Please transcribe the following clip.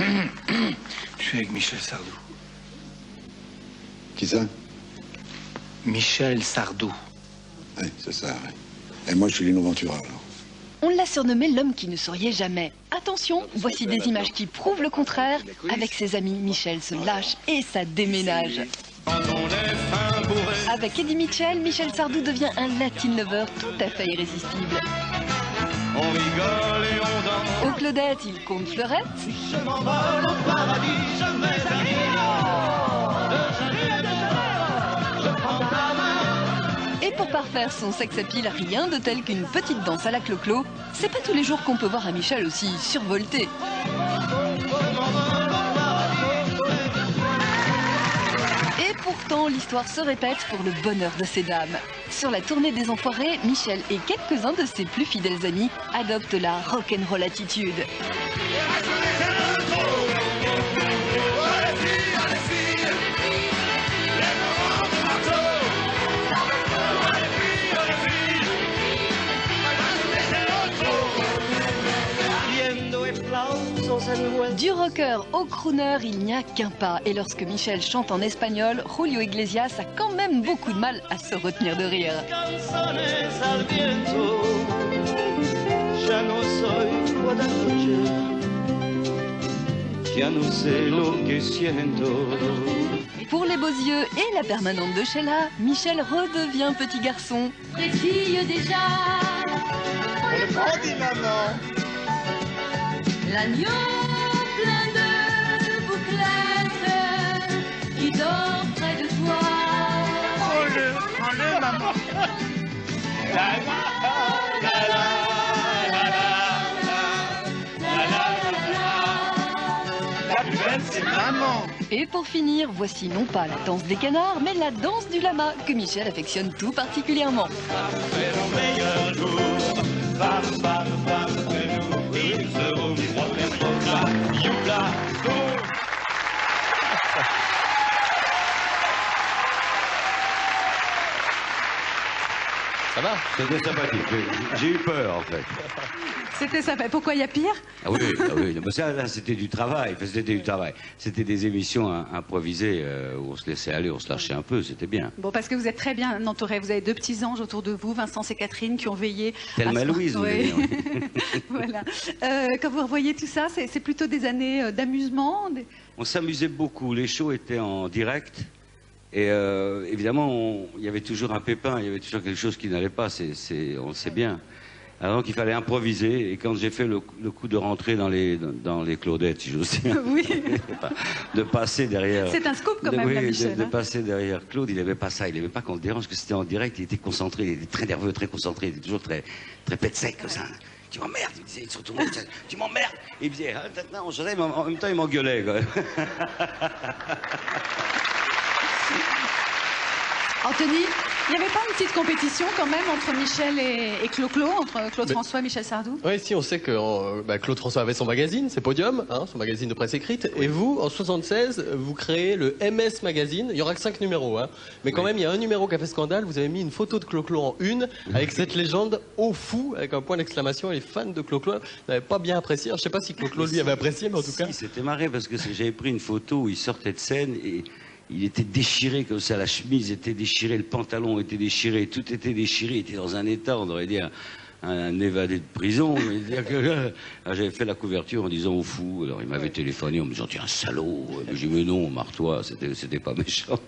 Je suis avec Michel Sardou. Qui ça? Michel Sardou. Oui, c'est ça, oui. Et moi, je suis Lino Ventura, alors. On l'a surnommé l'homme qui ne souriait jamais. Attention, voici des images qui prouvent le contraire. Avec ses amis, Michel se lâche et ça déménage. Avec Eddie Mitchell, Michel Sardou devient un Latin lover tout à fait irrésistible. On rigole et on danse. Au Claudette, il compte fleurette. Je m'envole au paradis, je mets un million de Salut, je prends ta main. Et pour parfaire son sex appeal, rien de tel qu'une petite danse à la clo-clo. C'est pas tous les jours qu'on peut voir un Michel aussi survolté. Et pourtant, l'histoire se répète pour le bonheur de ces dames. Sur la tournée des Enfoirés, Michel et quelques-uns de ses plus fidèles amis adoptent la rock'n'roll attitude. Du rocker au crooner, il n'y a qu'un pas. Et lorsque Michel chante en espagnol, Julio Iglesias a quand même beaucoup de mal à se retenir de rire. Pour les beaux yeux et la permanente de Sheila, Michel redevient petit garçon. Les filles déjà. On le prend, dit maman. L'agneau plein de bouclettes qui dort près de toi. Prends-le, maman. La plus belle, c'est maman. Et pour finir, voici non pas la danse des canards, mais la danse du lama que Michel affectionne tout particulièrement. Ça va? C'était sympathique. J'ai eu peur, en fait. C'était sympa. Pourquoi il y a pire? Ah oui, ah oui. Non, mais ça, là, c'était du travail. Enfin, c'était du travail. C'était des émissions improvisées où on se laissait aller, on se lâchait un peu. C'était bien. Bon, parce que vous êtes très bien entouré. Vous avez deux petits anges autour de vous, Vincent et Catherine, qui ont veillé. Thelma Louise, vous oui. voulez dire. Voilà. Quand vous revoyez tout ça, c'est plutôt des années d'amusement. On s'amusait beaucoup. Les shows étaient en direct. Et évidemment, il y avait toujours un pépin, il y avait toujours quelque chose qui n'allait pas, on le sait bien. Alors qu'il fallait improviser, et quand j'ai fait le coup de rentrer dans les Claudettes, si j'ose dire, Oui. de passer derrière... C'est un scoop quand même, oui, là, Michel. de passer derrière Claude, il n'avait pas ça, il n'avait pas qu'on le dérange, parce que c'était en direct, il était concentré, il était très nerveux, très concentré, il était toujours très pète sec, comme ça. Tu m'emmerdes, il me disait, surtout, tu m'emmerdes. Et il me disait, on chantait, mais en même temps, il m'engueulait, quoi. Anthony, il n'y avait pas une petite compétition quand même entre Michel et Clo-Clo, entre Claude François et Michel Sardou? Oui, si, on sait que Claude François avait son magazine, c'est Podium, hein, son magazine de presse écrite. Oui. Et vous, en 76, vous créez le MS Magazine. Il n'y aura que 5 numéros, hein. Mais quand même, il y a un numéro qui a fait scandale. Vous avez mis une photo de Clo-Clo en une, avec cette légende « Au fou », avec un point d'exclamation. Et les fans de Clo-Clo n'avaient pas bien apprécié. Alors, je ne sais pas si Clo-Clo, lui, avait apprécié, mais en tout cas... C'était marré, parce que j'avais pris une photo où il sortait de scène, et il était déchiré comme ça, la chemise était déchirée, le pantalon était déchiré, tout était déchiré, il était dans un état, on aurait dit un évadé de prison. J'avais fait la couverture en disant au fou, alors il m'avait téléphoné en me disant tiens, salaud, j'ai dit mais non, marre-toi, c'était pas méchant.